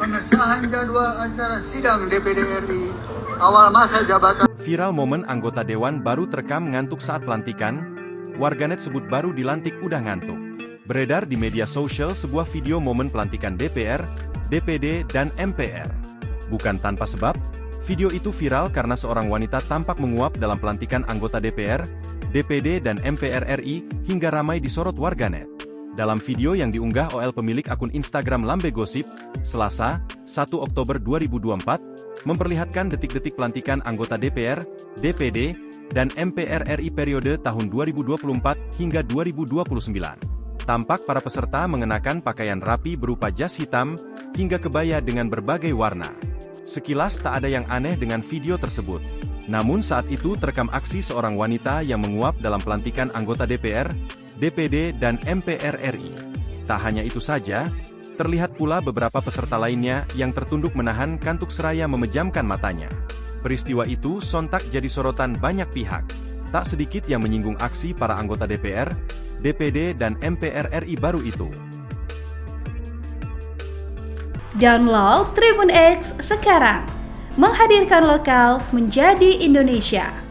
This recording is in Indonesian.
pengesahan jadwal acara sidang DPD RI awal masa jabatan. Viral momen anggota dewan baru terekam ngantuk saat pelantikan, warganet sebut baru dilantik udah ngantuk. Beredar di media sosial sebuah video momen pelantikan DPR, DPD, dan MPR. Bukan tanpa sebab, video itu viral karena seorang wanita tampak menguap dalam pelantikan anggota DPR, DPD, dan MPR RI hingga ramai disorot warganet. Dalam video yang diunggah oleh pemilik akun Instagram Lambe Gosip, Selasa, 1 Oktober 2024, memperlihatkan detik-detik pelantikan anggota DPR, DPD, dan MPR RI periode tahun 2024 hingga 2029. Tampak para peserta mengenakan pakaian rapi berupa jas hitam, hingga kebaya dengan berbagai warna. Sekilas tak ada yang aneh dengan video tersebut. Namun saat itu terekam aksi seorang wanita yang menguap dalam pelantikan anggota DPR, DPD, dan MPR RI. Tak hanya itu saja, terlihat pula beberapa peserta lainnya yang tertunduk menahan kantuk seraya memejamkan matanya. Peristiwa itu sontak jadi sorotan banyak pihak. Tak sedikit yang menyinggung aksi para anggota DPR, DPD, dan MPR RI baru itu. Download Tribun X sekarang, menghadirkan lokal menjadi Indonesia.